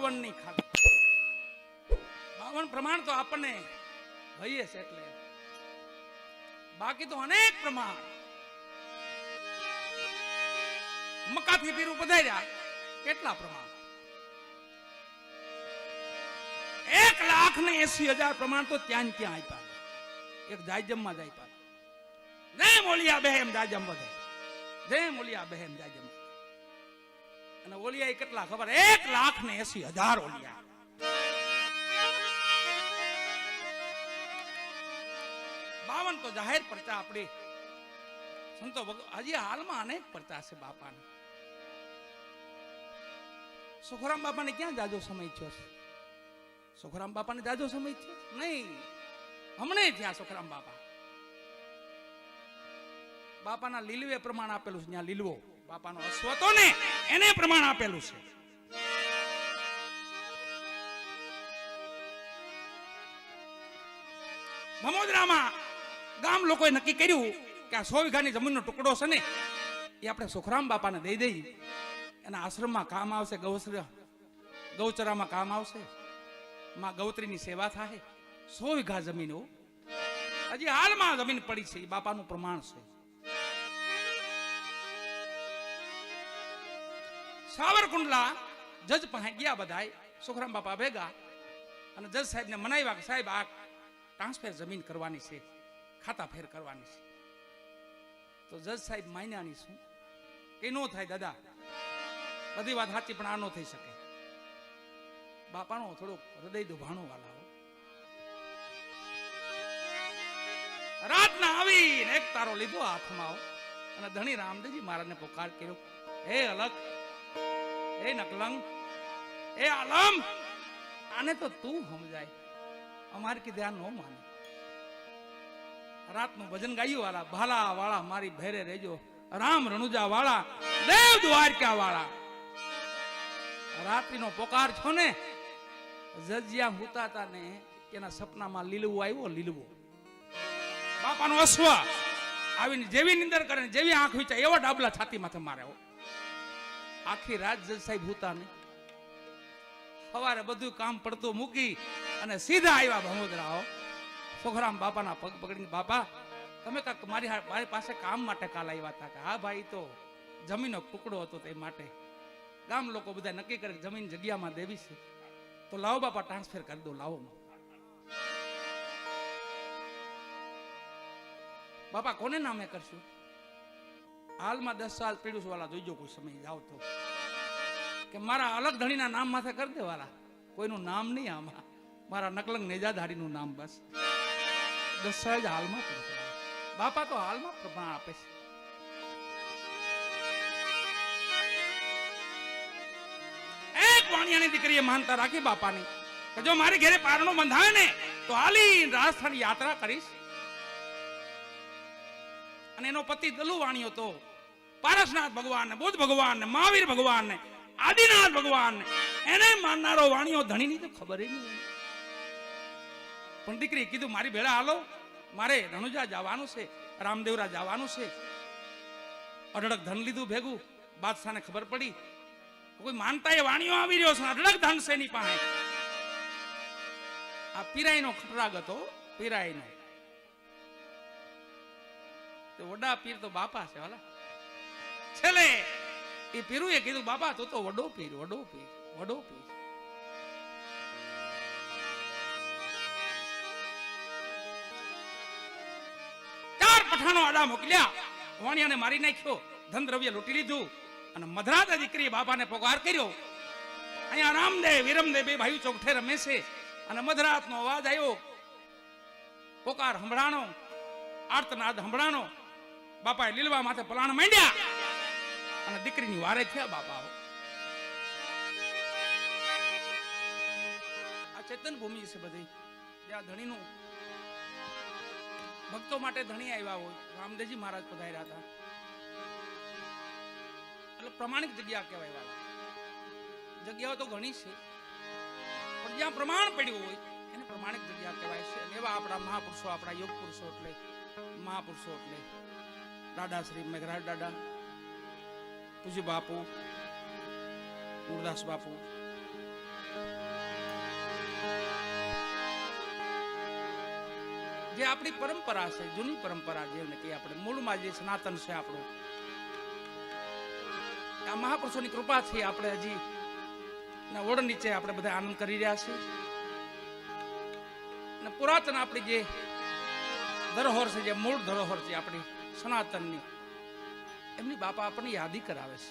52 ની ખાલી 52 પ્રમાણ તો આપણને હઈએ છે, એટલે બાકી તો અનેક પ્રમાણ. મકાથી પીરું પધાર્યા કેટલા પ્રમાણ? 1,80,000 પ્રમાણ તો ત્યાં ત્યાં આપ્યા. એક જાયજમમાં જ આપ્યા. જય મોલિયા બહેમ જાયજમ વધે, જય મોલિયા બહેમ જાયજમ. અને ઓલિયા કેટલા ખબર? 1,80,000 ઓલિયા. બાવન તો જાહેર પરચા આપણી સંતો હજી હાલમાં અનેક પરચા છે બાપાને. સુખરામ બાપાને ક્યાં જાજો સમય થયો છે? સુખરામ બાપાને જાજો સમય થયો નહીં, હમણે થયા સુખરામ બાપા. બાપાના લીલવે પ્રમાણ આપેલું છે. ત્યાં લીલવો બાપાનો અશ્વતો ને એને પ્રમાણ આપેલું છે. ભમોદરામાં ગામ લોકોએ નક્કી કર્યું કે આ 100 વીઘાની જમીનનો ટુકડો છે ને એ આપણે સુખરામ બાપાને દઈ દઈ. એના આશ્રમમાં કામ આવશે, ગૌચરામાં કામ આવશે, માં ગૌત્રીની સેવા થાય. 100 વીઘા જમીન હજી હાલમાં જમીન પડી છે, એ બાપાનું પ્રમાણ છે. સાવરકુંડલા જજ પાસે ગયા બધાય સુખરામ બાપા ભેગા, અને જજ સાહેબને મનાવ્યા કે સાહેબ આ ટ્રાન્સફર જમીન કરવાની છે, ખાતા ફેર કરવાની છે. તો જજ સાહેબ માન્યાની શું કે નો થાય દાદા, બધી વાત સાચી પણ આ નો થઈ શકે. બાપાનો થોડુંક હૃદય દુભાણું વાલા. રાતના આવીને એક તારો લીધો હાથમાં અને ધણી રામદેવજી મહારાજને પોકાર કર્યો, હે અલગ, હે નકલંગ, હે આલમ, આને તો તું સમજાય, અમારે કે ધ્યાન ન માને. રાતનું ભજન ગાયું વાળા, ભાલા વાળા મારી ભેરે રહેજો, રામ રણુજા વાળા, દેવ દ્વારકા વાળા. રાત્રિનો પોકાર છો ને, જજિયા હુતા હતા ને એના સપનામાં લીલવો આવ્યો, લીલવો બાપાનો અશ્વ આવીને જેવી નિંદર કરે ને જેવી આંખ વિચાર એવા ડાબલા છાતી માથે મારે. આખી રાત જજ સાહેબ હુતા ને સવારે બધું કામ પડતું મૂકી અને સીધા આવ્યા ભમોદરા. સુખરામ બાપાના પગ પકડીને, બાપા તમે કાંક મારી પાસે કામ માટે કાલ આવ્યા હતા? કે હા ભાઈ, તો જમીનનો ટુકડો હતો તે માટે. ગામ લોકો બધા નક્કી કરે જમીન જગ્યામાં દેવી છે, તો લાવો બાપા ટ્રાન્સફર કરી દો, લાવો. બાપા કોને નામે કરશું? હાલમાં 10 સાલ પીડ્યું વાળા જોઈજો, કોઈ સમય જાવ તો કે મારા અલગ ધણીના નામ માથે કરી દે વાળા, કોઈનું નામ નહીં આમાં, મારા નકલંગ નેજાધારીનું નામ બસ. 10 સાલ જ હાલમાં બાપા તો હાલમાં પ્રમાણ આપે છે. એક વાણિયાની દીકરીએ માનતા રાખી બાપાની કે જો મારી ઘરે પારણો બંધાવે ને તો હાલી રાજસ્થાન યાત્રા કરીશ. અને એનો પતિ દલુ વાણિયો તો પારસનાથ ભગવાન ને, બુદ્ધ ભગવાન ને, મહાવીર ભગવાન ને, આદિનાથ ભગવાન ને એને માનનારો વાણિયો ધણીની તો ખબર નહીં. પણ દીકરી કીધું મારી ભેળા હાલો, મારે રણુજા જવાનું છે, રામદેવરા જવાનું છે. અઢળક ધન લીધું ભેગું. બાદશાહને ખબર પડી કોઈ માનતા એ વાણિયો આવી રહ્યો છે, અઢળક ધન છે એની પાસે. આ પીરાઈનો ખટરાગ હતો, પીરાઈનો. તો વડા પીર તો બાપા છે વાલા. છેલ્લે એ પીરુએ કીધું બાપા તું તો વડો પીર, વડો પીર, વડો પીર. પઠાણો આડા મોકલ્યા, વાણિયાને મારી નાખ્યો, ધન દ્રવ્ય લૂંટી લીધું અને મધરાતા દીકરી બાપાને પોકાર કર્યો. અહીંયા રામદેવ વિરમદેવ બે ભાઈઓ ચોકઠે રમે છે અને મધરાતનો અવાજ આવ્યો, પોકાર સંભળાણો, આર્તનાદ સંભળાણો. બાપાએ લીલવા માથે પલાણ માંડ્યા અને દીકરીની વારે થયા બાપા. આ ચેતન ભૂમિ છે બધી, જ્યાં ધણીનું ભક્તો માટે ધણી આવ્યા હોય. રામદેવજી મહારાજ પધાર્યા હતા એટલે પ્રમાણિક જગ્યા કહેવાય વાળા. જગ્યાઓ તો ઘણી છે પણ જ્યાં પ્રમાણ પડ્યું હોય એને પ્રમાણિક જગ્યા કહેવાય છે. અને એવા આપણા મહાપુરુષો, આપણા યોગ પુરુષો એટલે મહાપુરુષો એટલે દાદા શ્રી મેઘરાજ દાદા, પૂજ્ય બાપુ, ગુરદાસ બાપુ, જે આપણી પરંપરા છે, જૂની પરંપરા જેને કે આપણે મૂળમાં જે સનાતન છે આપણું, આ મહાપુરુષોની કૃપાથી આપણે હજી ઓળ નીચે આપણે બધા આનંદ કરી રહ્યા છીએ. અને પુરાતન આપણી જે ધરોહર છે, જે મૂળ ધરોહર છે આપણી સનાતનની, એમની બાપા આપણને યાદી કરાવે છે.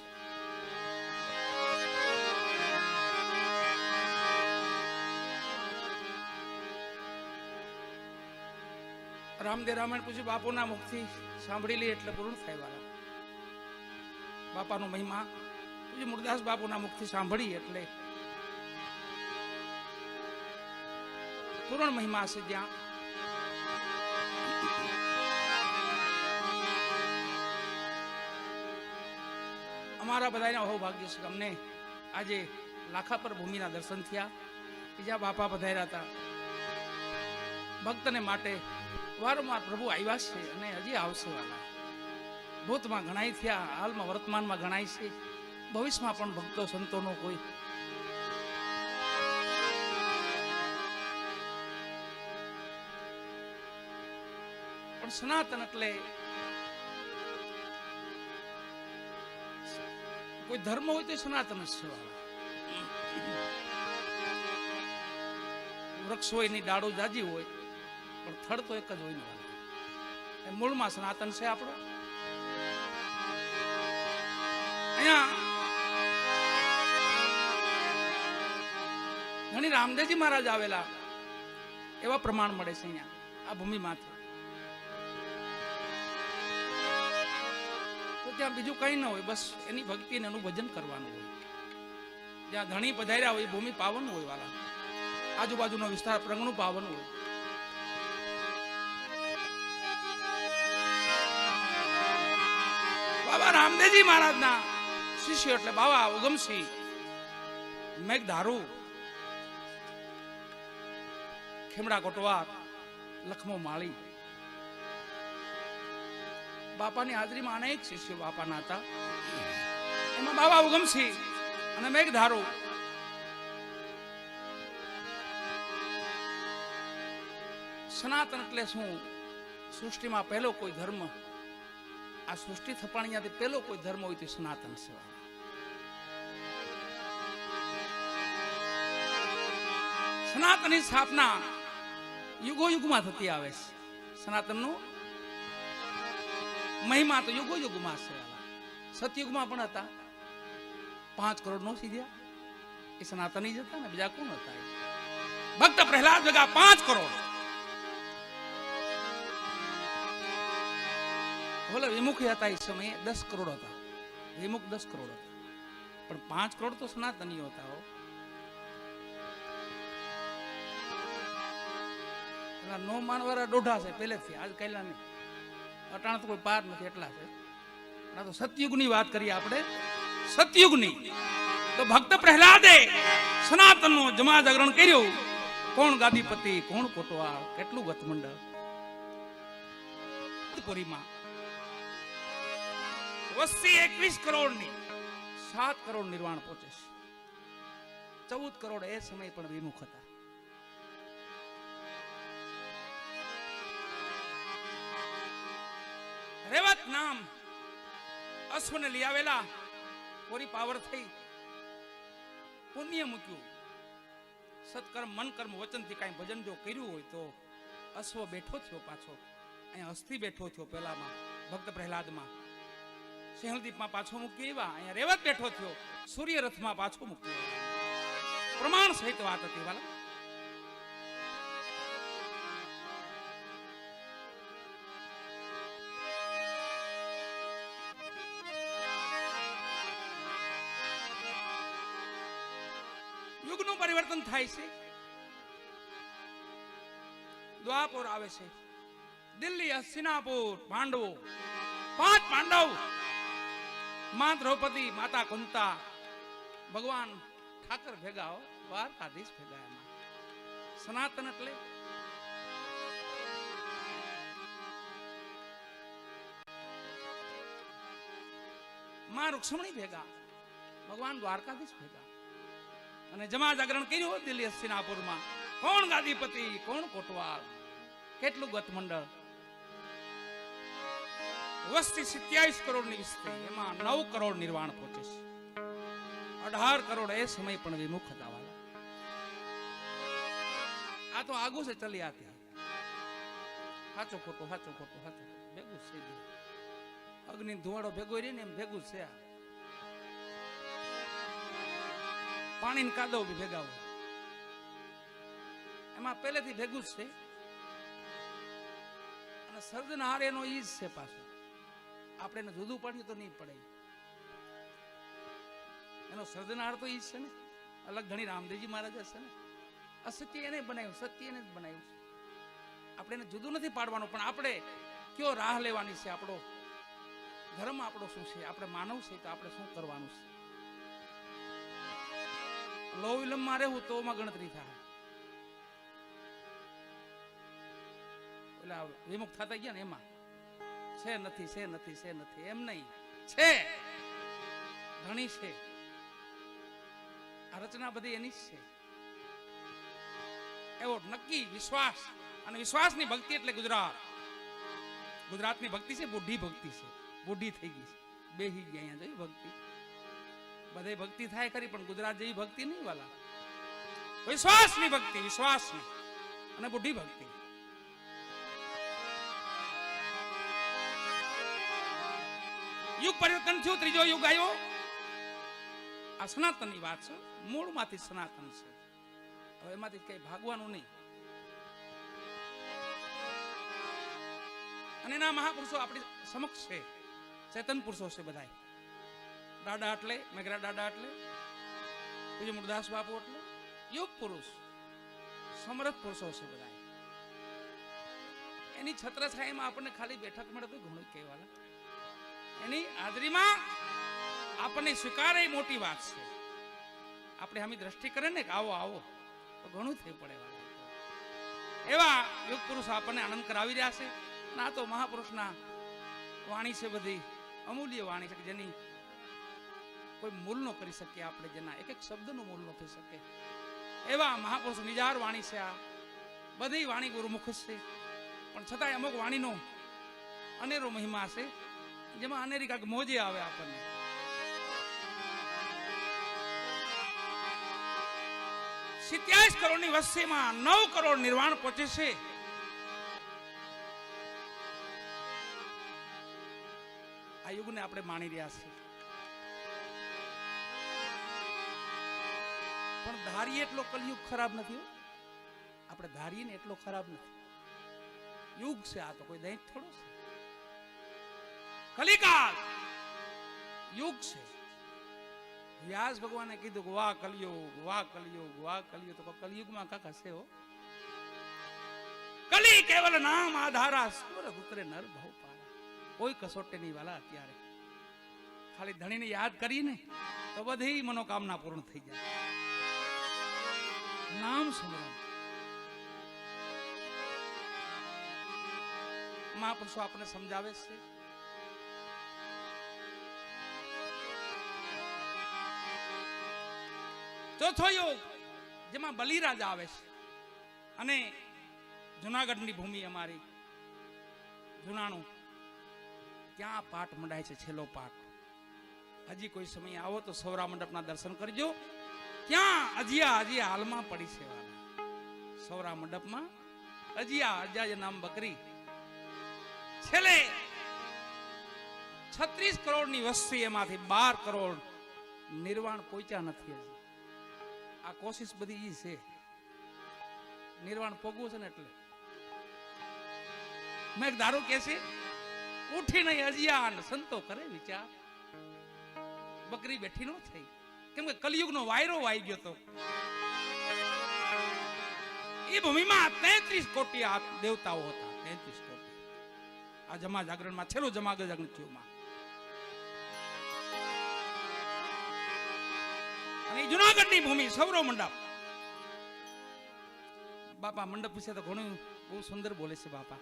રામદેવ રામાયણ પૂછ્યું, બાપુના મુખથી સાંભળી લે એટલે પૂર્ણ થાય વાળા. બાપાનો મહિમા પૂછ્યું, મુરદાસ બાપુના મુખથી સાંભળી એટલે પૂર્ણ મહિમા છે. જ્યાં અમારા બધાના અહોભાગ્ય છે, અમને આજે લાખાપર ભૂમિના દર્શન થયા, જ્યાં બાપા પધાર્યા હતા. ભક્તને માટે વારંવાર પ્રભુ આવ્યા છે અને હજી આવશે વાલા. ભૂતમાં ઘણાય થયા, હાલમાં વર્તમાનમાં ઘણાય છે, ભવિષ્યમાં પણ ભક્તો સંતોનો કોઈ પણ સનાતન એટલે કોઈ ધર્મ હોય તો સનાતન જ છે વાલા. વૃક્ષ હોય ની ડાળો જાજી હોય પણ થડ તો એક જ હોય ને વાલા. મૂળમાં સનાતન છે આપણો. અહીંયા ઘણી રામદેવજી મહારાજ આવેલા એવા પ્રમાણ મળે છે અહીંયા આ ભૂમિમાંથી. તો ત્યાં બીજું કઈ ન હોય, બસ એની ભક્તિ ને એનું ભજન કરવાનું હોય. જ્યાં ધણી પધાર્યા હોય ભૂમિ પાવન હોય વાલા, આજુબાજુનો વિસ્તાર પ્રગણું પાવન હોય. બાબા રામદેવજી મહારાજના શિષ્ય એટલે બાબા ઉગમસિંહ, મેઘધારુ, ખેમડા કોટવાર, લખમો માળી. બાપાની હાજરીમાં અનેક શિષ્યો બાપાના હતા. એમાં બાબા ઉગમસિંહ અને મેઘધારુ સનાતન એટલે શું? સૃષ્ટિમાં પહેલો કોઈ ધર્મ, આ સૃષ્ટિ થપાણીયાથી પહેલો કોઈ ધર્મ હોય તો સનાતન છે. સનાતનની સ્થાપના યુગો યુગમાં થતી આવે છે. સનાતનનું મહિમા તો યુગો યુગમાં છે. સતયુગમાં પણ હતા, 5 કરોડ નો સીધ્યા, એ સનાતની જ હતા ને, બીજા કોણ હતા? ભક્ત પ્રહલાદ ભેગા 5 કરોડ. બોલો વિમુખી હતા એ સમયે 10 કરોડ હતા, વિમુખ 10 કરોડ હતા, પણ 5 કરોડ તો સનાતનીઓ હતા. નો માનવાળા દોઢા છે પહેલેથી, આજ કહેલા નહીં, અટાણ તો કોઈ પાર નથી એટલા છે. આ તો સતયુગની વાત કરીએ આપણે, સતયુગની. તો ભક્ત પ્રહલાદે સનાતનનું જમા જાગરણ કર્યું. કોણ ગાદીપતિ, કોણ કોટવાળ, કેટલું ગતમંડળ. પુરીમાં વસ્તી 21 કરોડની, 7 કરોડ નિર્વાણ પહોંચે છે. 14 કરોડ એ સમય પણ વિમુખ હતા. રેવત નામ અશ્વને લઈ આવેલા, પૂરી પાવર થઈ, પુણ્ય મૂક્યું, સત્કર્મ મન કર્મ વચન થી કઈ ભજન જો કર્યું હોય તો અશ્વ બેઠો થયો પાછો. અહીંયા અસ્થિ બેઠો થયો, પેલામાં ભક્ત પ્રહલાદમાં સિંહલદીપમાં પાછો મૂકી આવ્યા. અહીંયા રેવત બેઠો થયો, સૂર્ય રથમાં પાછો મૂક્યો. પ્રમાણ સહિત વાત હતી વાલા. યુગનું પરિવર્તન થાય છે. દ્વાપર આવે છે, દિલ્હી, હસ્તિનાપુર, પાંડવો, 5 પાંડવ, માં દ્રૌપદી, માતા કુંતા, ભગવાન ઠાકર ભેગા, દ્વારકાધીશ ભેગા. એમાં સનાતન એટલે માં રૂક્ષ્મણી ભેગા, ભગવાન દ્વારકાધીશ ભેગા. અને જમા જાગરણ કર્યું દિલ્હી હસ્તિનાપુરમાં. કોણ ગાદીપતિ, કોણ કોટવાલ. કેટલું ગત મંડળ, વસ્તી 27 કરોડની વિસ્તરી, એમાં 9 કરોડ નિર્વાણ પહોંચે છે. 18 કરોડ એ સમય પણ વિમુખ હતા વાલા. આ તો આગુ છે ચલી આતી. સાચો ખોટો સાચો ખોટો સાચો ભેગું છે. અગ્નિ ધુવાડો ભેગો રહી ને એમ ભેગું છે. પાણી કાદવ બી ભેગા હોય એમાં પહેલેથી ભેગું જ છે. અને સર્જનહાર એનો ઈ જ છે. પાછું આપણે એને જુદું પાડ્યું તો નહીં પડે. એનો સર્જનહાર તો ઈ જ છે ને. અલગ ઘણી રામદેવજી મહારાજ છે ને. અસત્ય એને બનાવ્યું, સત્ય એને જ બનાવ્યું છે. આપણે એને જુદું નથી પાડવાનું, પણ આપણે કયો રાહ લેવાની છે, આપણો ધર્મ આપણો શું છે, આપણે માનવ છે તો આપણે શું કરવાનું છે. લો વિલંબમાં રહેવું તો માં ગણતરી થાય. એટલે વિમુખ થતા ગયા ને એમાં છે નથી છે નથી છે નથી એમ નહીં, છે ઘણી છે. આ રચના બધી એની જ છે. એવો નક્કી વિશ્વાસ, અને વિશ્વાસની ભક્તિ એટલે ગુજરાત. ગુજરાતની ભક્તિ છે બુઢી ભક્તિ છે. બુઢી થઈ ગઈ છે, બેહી ગયા અહીંયા જોઈ ભક્તિ. બધે ભક્તિ થાય ખરી, પણ ગુજરાત જેવી ભક્તિ નહીં વાલા. વિશ્વાસની ભક્તિ, વિશ્વાસની અને બુઢી ભક્તિ. યુગ પરિવર્તન થયું, ત્રીજો યુગ આવ્યો. આ સનાતનની વાત છે, મૂળમાંથી સનાતન છે. હવે એમાંથી કઈ ભાગવાનું નહીં. અને એના મહાપુરુષો આપણી સમક્ષ છે, ચેતન પુરુષો છે બધા. દાદા એટલે મેઘરા દાદા એટલે પછી મુરદાસ બાપુ એટલે યુગ પુરુષ, સમરથ પુરુષો છે બધા. એની છત્રછાયામાં આપણને ખાલી બેઠક મળે તો ઘણું કહેવાલા. એની હાજરીમાં આપણને સ્વીકાર એ મોટી વાત છે. આપણે આમી દ્રષ્ટિ કરે ને કે આવો આવો તો ઘણું થઈ પડે. એવા યુગ પુરુષ આપણને આનંદ કરાવી રહ્યા છે. આ તો મહાપુરુષના વાણી છે, બધી અમૂલ્ય વાણી છે, જેની કોઈ મૂલ ન કરી શકે આપણે, જેના એક એક શબ્દનું મૂલ ન થઈ શકે એવા મહાપુરુષ નિજાર વાણી છે. આ બધી વાણી ગુરુમુખ છે, પણ છતાંય અમુક વાણીનો અનેરો મહિમા છે, જેમાં અનેરી કાંક મોજે આવે આપણને. 27 કરોડની વસ્તીમાં 9 કરોડ નિર્વાણ પહોંચે છે. આ યુગને આપણે માણી રહ્યા છીએ, પણ ધારીએ એટલો કલયુગ ખરાબ નથી. આપણે ધારીએ ને એટલો ખરાબ નથી. યુગ છે આ, તો કોઈ દૈત થોડો છે. કલિકાલ યુગ છે. વ્યાસ ભગવાને કીધું કે વાહ કલયુગ, વાહ કલયુગ, વાહ કલયુગ. તો કલયુગમાં કાકા છે હો. કલી કેવલ નામ આધારા, સુરત ઉતરે નર ભવ પારા. કોઈ કસોટે નહીં વાલા. અત્યારે ખાલી ધણીને યાદ કરીને તો બધી મનોકામના પૂર્ણ થઈ જાય. નામ સ્મરણ. મહાપુરુષો આપણને સમજાવે છે. ચોથો યુગ જેમાં બલિરાજ આવે છે, અને જુનાગઢની ભૂમિ અમારી જુનાણું, ત્યાં પાઠ મંડાય છે. છેલ્લો પાઠ. હજી કોઈ સમય આવો તો સૌરા મંડપના દર્શન કરજો. ત્યાં અજિયા હાલમાં પડી છે વાલા. સૌરા મંડપમાં અજિયા નામ બકરી. છેલ્લે 36 કરોડની વસ્તી, એમાંથી 12 કરોડ નિર્વાણ પહોંચ્યા નથી. હજી આ કોશિશ બધી ઈ છે, નિર્વાણ પોગવું છે ને. એટલે મેં એક દારૂ કે છે, ઉઠીને અજિયાન સંતો કરે વિચાર. બકરી બેઠી નો થઈ, કેમ કે કલયુગનો વાયરો વાઈ ગયો તો. એ ભૂમિમાં 33 કોટી દેવતાઓ હતા. 33 કોટી. આ જમા જાગરણમાં છેલ્લું જમા જાગરણ થયું. અને જુનાગઢની ભૂમિ સૌરો મંડપ. બાપા મંડપ વિશે તો ઘણું બહુ સુંદર બોલે છે બાપા.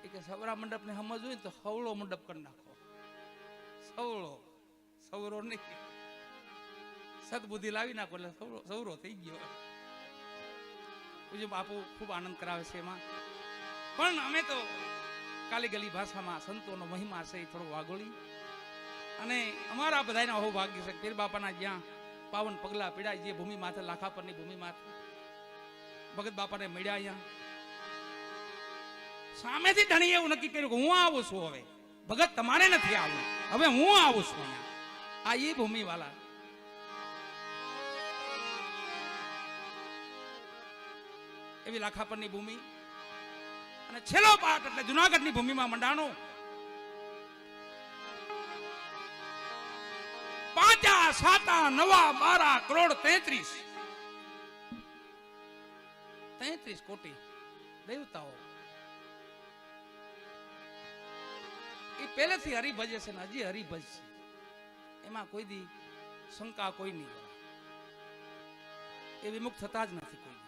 એ કે સૌરા મંડપ ને સમજવું હોય તો સવળો મંડપ કરી નાખો. સવળો, સૌરો નહીં. સદબુદ્ધિ લાવી નાખો એટલે સૌરો થઈ ગયો. પૂજ્ય બાપુ ખૂબ આનંદ કરાવે છે એમાં. પણ અમે તો કાલી ગલી ભાષામાં સંતોનો મહિમા છે એ થોડો વાગોળી, અને અમારા બધાના અહો ભાગ્ય છે પીર બાપાના જ્યાં પાવન પગલા પીડાય, જે ભૂમિ માથે લાખા પરની ભૂમિ માથે ભગત બાપાને મળ્યા. અહીંયા સામેથી ધણી એવું નક્કી કર્યું કે હું આવું છું, હવે ભગત તમારે નથી આવું, હવે હું આવું છું અહીંયા. આ એ ભૂમિ વાળા એવી લાખા પરની ભૂમિ, અને છેલ્લો પાટ એટલે જુનાગઢની ભૂમિમાં મંડાણો. 5 7 9 12 કરોડ 33 કોટી દેવતાઓ એ પહેલેથી હરિભજે છે ને હજી હરિભજ છે. એમાં કોઈ દી શંકા કોઈ નહીં, એ વિમુખ થતા જ નથી કોઈ.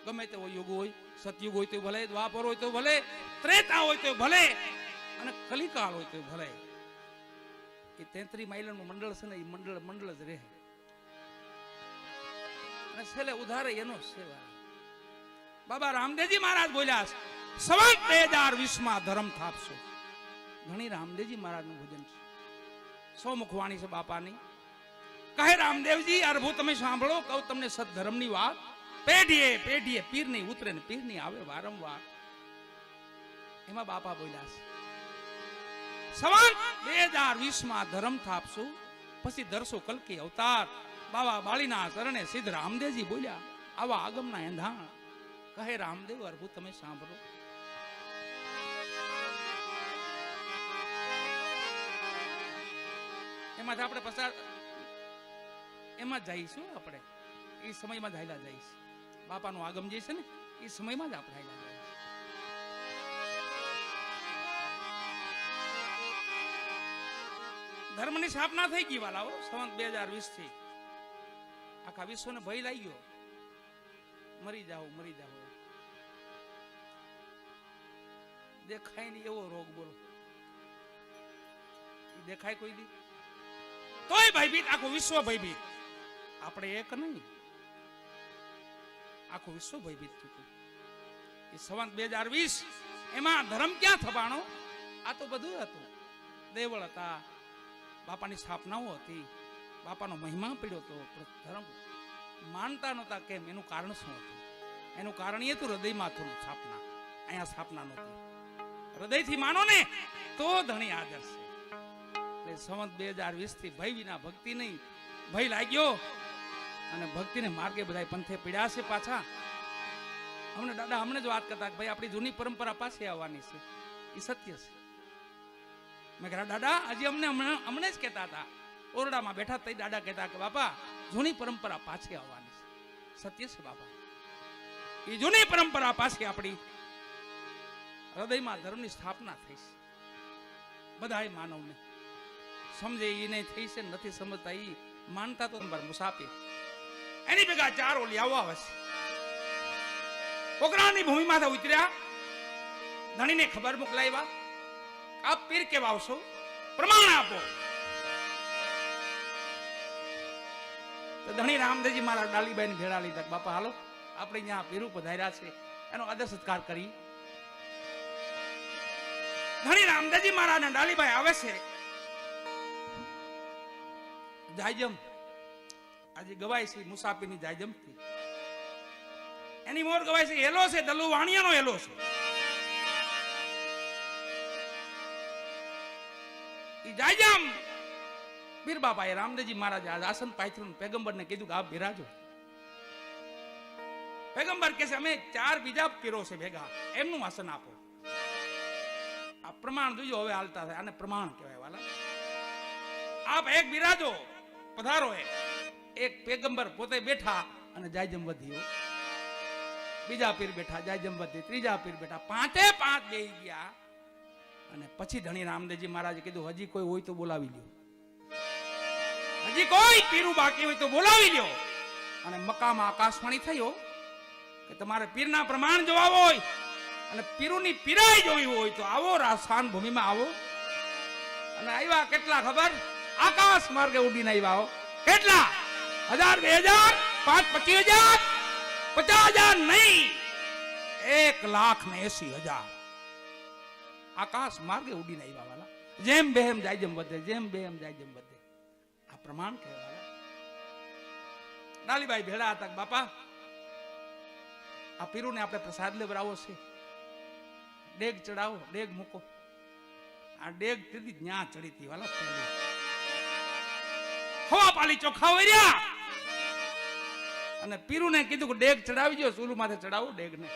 ગમે તેવો યુગ હોય, સતયુગ હોય તો ભલે, દ્વાપર હોય તો ભલે, ત્રેતા હોય તો ભલે, અને કલિકાળ હોય તો ભલે, એ 33 માઇલનું મંડળ છે ને એ મંડળ જ રહે. અને છેલ્લે ઉધારે એનો સેવા. બાબા રામદેવજી મહારાજ બોલ્યા, સંવત 2020 માં ધર્મ થાપશો. ઘણી રામદેવજી મહારાજનું ભજન છે, 100 મુખવાણી છે બાપાની. કહે રામદેવજી અરભુ તમે સાંભળો, કહું તમને સદધર્મની વાત. પેઢીએ પેઢીએ પીર નહીં ઉતરે ને પીર નહીં આવે વારંવાર. એમાં બાપા બોલ્યા છે, સંવત 2020 માં ધર્મ થાપશું, પછી ધરશો કલકી અવતાર. બાબા બાળીના શરણે સિદ્ધ રામદેવજી બોલ્યા આવા આગમના એંધાણ. કહે રામદેવ અરભુ તમે સાંભળો. એમાંથી આપણે પસાર એમાં જઈશું, આપણે એ સમયમાં જ હાલ્યા જઈશું. બાપાનું આગમ જે છે ને એ સમયમાં જ આપણે હાલ્યા જઈશું. ધર્મની સ્થાપના થઈ ગઈ વાલાઓ સંવત 2020 થી. આખા વિશ્વને ભય લાગી ગયો, મરી જાઓ. દેખાય નહીં એવો રોગ, બોલો દેખાય કોઈ દી તોય ભયભીત, આખું વિશ્વ ભયભીત. આપણે એક નહીં, આખું વિશ્વ ભયભીત થયું. એ સંવત 2020 એમાં ધર્મ ક્યાં થવાનો? આ તો બધું હતું. દેવળ હતા, બાપાની સ્થાપનાઓ હતી, બાપાનો મહિમા પીડ્યો હતો, ધર્મ માનતા નહોતા. કેમ? એનું કારણ શું હતું? એનું કારણ એ હતું હૃદયમાં હતું સ્થાપના. અહીંયા સ્થાપના નહોતી. હૃદયથી માનો ને તો ધણી આદર છે. એટલે સંવત 2020 થી ભય વિના ભક્તિ નહીં. ભય લાગ્યો અને ભક્તિને માર્ગે બધા પંથે પીડ્યા છે પાછા. અમને દાદા હમણે જ વાત કરતા કે ભાઈ આપણી જૂની પરંપરા પાછી આવવાની છે. એ સત્ય છે. મેં કહ્યું દાદા હજી અમને જ કહેતા હતા, ઓરડામાં બેઠા તઈ દાદા કહેતા કે બાપા જૂની પરંપરા પાછી આવવાની છે. સત્ય છે બાપા. એ જૂની પરંપરા પાછી આપણી હૃદયમાં ધર્મની સ્થાપના થઈ છે. બધાય માનવને સમજે એ નહીં થઈ છે, નથી સમજતા એ માનતા તો મુસાફિર. એની ભેગા 4 ઓલી આવવા આવે છે. પોકરાની ભૂમિમાંથી ઉતર્યા, ધણીને ખબર મોકલાવ્યા, આપ પીર કેવા આવશો, પ્રમાણ આપો. તો ધણી રામદેવજી મારા ડાલીબાઈને ભેળા લીધા. બાપા હાલો આપણે અહીંયા પીરું પધાર્યા છે, એનો આદર સત્કાર કરી. ધણી રામદેવજી મહારાજ ને ડાલીબાઈ આવે છે. જાયજમ આજે ગવાય છે મુસાફીરની જાયજમ થી. એની મોર ગવાય છે હેલો છે, દલુ વાણિયાનો હેલો છે. ઈ જાયજમ પીર બાપાએ રામદેવજી મહારાજ આસન પાથર્યું, પેગંબરને કીધું કે આપ બિરાજો. પેગંબર કહે છે અમે 4 બીજા પીરો છે ભેગા, એમનું આસન આપો. આ પ્રમાણ જોજો હવે હાલતા થાય, આને પ્રમાણ કહેવાય વાલા. આપ એક બિરાજો, પધારો. એક પેગંબર પોતે બેઠા અને જાયજમ વધ્યો, બીજા પીર બેઠા, જાયજમ વધી, ત્રીજા પીર બેઠા, 5 બેહી ગયા. અને પછી ધણી રામદેવજી મહારાજે કીધું હજી કોઈ હોય તો બોલાવી લ્યો, હજી કોઈ પીરું બાકી હોય તો બોલાવી લ્યો. અને મકામાં આકાશવાણી થયો કે તમારે પીરના પ્રમાણ જોવા હોય અને પીરુની પીરાઈ જોવી હોય તો આવો રાજસ્થાન ભૂમિમાં આવો. અને આવ્યા કેટલા ખબર? આકાશ માર્ગે ઉડીને આવ્યા. કેટલા? 1000, 2000, 5, 25,000 50,000 નહીં, 1,80,000 આકાશ માર્ગે ઉડીને આવ્યા વાલા. જેમ બેમ જાય જેમ વધે, જેમ બેમ જાય જેમ વધે. આ પ્રમાણ કહેવાય. ડાલીબાઈ ભેળા હતા, બાપા આ પીરુને આપણે પ્રસાદ લેવડાવો છે, ડેગ ચડાવો, ડેગ મૂકો. આ ડેગ તેથી ન્યા ચડી હતી વાલા. પહેલી હવા પાલી ચોખા વર્યા અને પીરુને કીધું કે ડેગ ચડાવી દો, ચૂલું માથે ચડાવો ડેગ ને.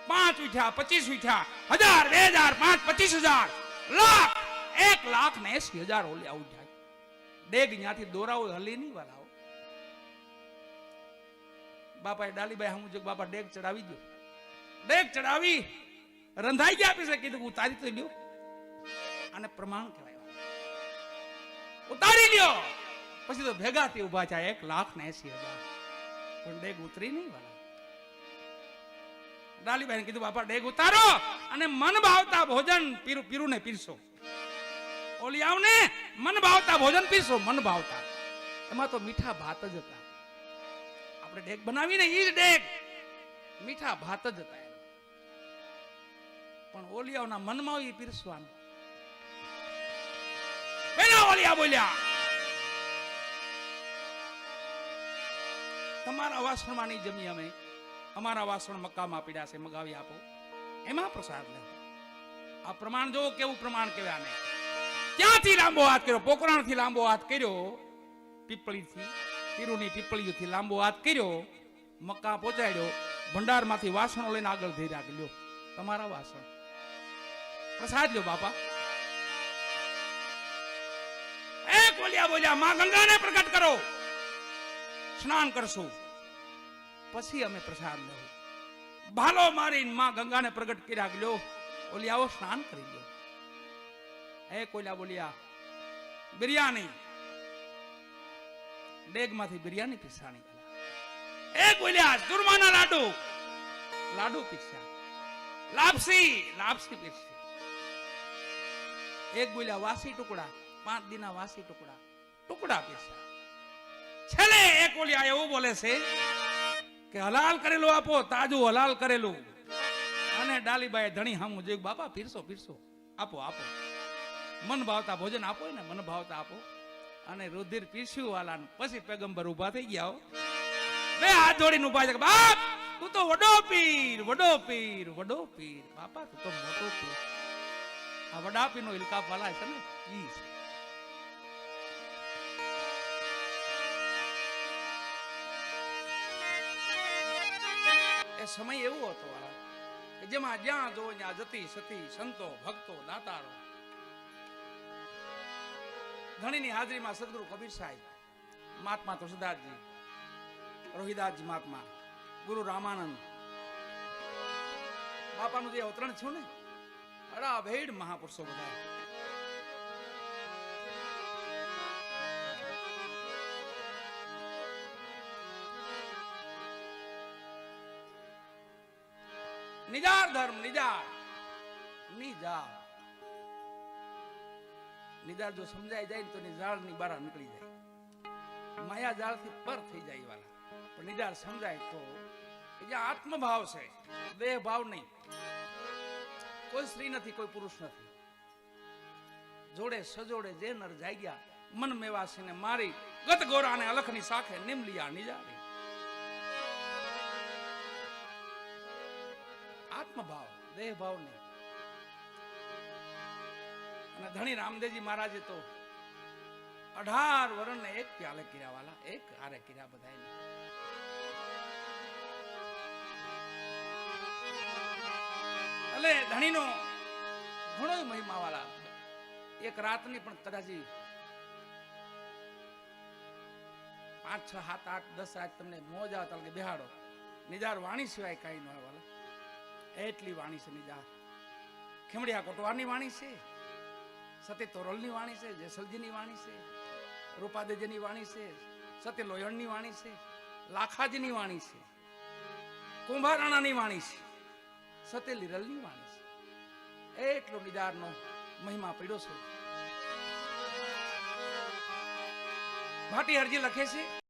5 ઉઠ્યા, 25 ઉઠ્યા, 1000, 2000, 5, 25,000, લાખ, 1,80,000 ઓલી આવું જાય. ડેગ ન્યાથી દોરાવો હલી નહીં વાલા. બાપાએ ડાલીબાઈ હમું જો બાપા ડેગ ચડાવી દો. ડેગ ચડાવી રંધાઈ ગયા પછી કીધું ઉતારી તો લ્યો. આને પ્રમાણ કહેવાય. ઉતારી લ્યો. પછી તો ભેગા થી ઉભા થયા 1,80,000. પણ ડેગ ઉતરી નહીં વાલા. ડાલીબાઈને કીધું બાપા ડેગ ઉતારો અને મન ભાવતા ભોજન પીરુને પીરસો. ઓલી આવને મન ભાવતા ભોજન પીરસો. મન ભાવતા એમાં તો મીઠા ભાત જ હતા. આપણે ડેગ બનાવીને ઈ જ ડેગ મીઠા ભાત જ હતા. પણ ઓલિયાઓના મનમાં એ પીરસવાનું. પેલા ઓલિયા બોલ્યા તમારા વાસણમાં નહીં જમી અમે, અમારા વાસણ મક્કામાં પીડ્યા છે, મગાવી આપો, એમાં પ્રસાદ લેવો. આ પ્રમાણ જો કેવું પ્રમાણ કહેવાય. ને ક્યાંથી લાંબો હાથ કર્યો? પોકરાણથી લાંબો હાથ કર્યો, પીપળીથી પીરુની પીપળીઓથી લાંબો હાથ કર્યો, મક્કા પહોંચાડ્યો, ભંડારમાંથી વાસણો લઈને આગળ ધઈ રાખ્યો. તમારા વાસણ પ્રસાદ લ્યો બાપા. એક બોલ્યા માં ગંગાને પ્રગટ કરો, સ્નાન કરશું પછી અમે પ્રસાદ લેવું. ભાલો મારીને માં ગંગાને પ્રગટ કરી રાખ્યો. ઓલી આવો સ્નાન કરી લો. એક બોલ્યા બિરયાની, ડેગમાંથી બિરયાની પીસાણી. એક બોલ્યા દુર્માના લાડુ, લાડુ પીસ્યા. લાપસી પીસી. એક બોલ્યા વાસી ટુકડા, 5 દિના વાસી ટુકડા પીસ્યા. છેલ્લે એક બોલ્યા એવું બોલે છે કે હલાલ કરેલું આપો, તાજું હલાલ કરેલું. અને ડાલીબાઈ ધણી હામું જોઈ બાપા પીરસો આપો. મન ભાવતા ભોજન આપો ને, મન ભાવતા આપો. અને રુધિર પીસ્યું વાલા. પછી પેગંબર ઉભા થઈ ગયા. બે હાથ જોડીને ઉભા છે. બાપ તું તો વડો પીર. બાપા તું તો મોટો પીર. આ વડા પીર નો ઇલકાપ વાલા છે ને ઈ છે. એ સમય એવો હતો વાલા કે જેમાં જ્યાં જો ત્યાં જતી સતી સંતો ભક્તો દાતારો. ધણીની હાજરીમાં સદગુરુ કબીર સાહેબ, મહાત્મા તુલસીદાસજી, રોહિદાસજી મહાત્મા, ગુરુ રામાનંદ બાપાનું જે અવતરણ થયું ને, અડા ભેડ મહાપુરુષો બધા. નિજાર ધર્મ નિજાર જો સમજાઈ જાય તો નિજાળ ની બહાર નીકળી જાય. માયા જાળ થી પર થઈ જાય વાલા. પણ નિજાર સમજાય તો જે આત્મભાવ છે, દેહ ભાવ નહીં. કોઈ સ્ત્રી નથી, કોઈ પુરુષ નથી. જોડે સજોડે જે નર જાગ્યા, મન મેવાસીને મારી, ગત ગોરાને અલખની સાખે નિમલિયા નિજારી. આત્મભાવ, દેહ ભાવ નહીં. અને ધણી રામદેવજી મહારાજે તો 18 વર્ષ ને એક પ્યાલે કર્યા વાલા, એક હારે કર્યા બધાય. એટલે ધણીનો ઘણો મહિમા વાલા. એક રાતની પણ કદાચ 5, 6, 7, 8, 10 રાત તમને મોજ આવતા કે બેહાડો. નિજાર વાણી સિવાય કઈ ન હોય વાલા. એટલી વાણી છે નિજાર. ખેમડિયા કોટવારની વાણી છે, સતી તોરલની વાણી છે, જેસલજીની વાણી છે, રૂપાદેજીની વાણી છે, સતી લોયણની વાણી છે, લાખાજીની વાણી છે, કુંભારાણાની વાણી છે, સતી લીરલની વાણી છે. એટલો નિજારનો મહિમા પડ્યો છે. ભાટી હરજી લખે છે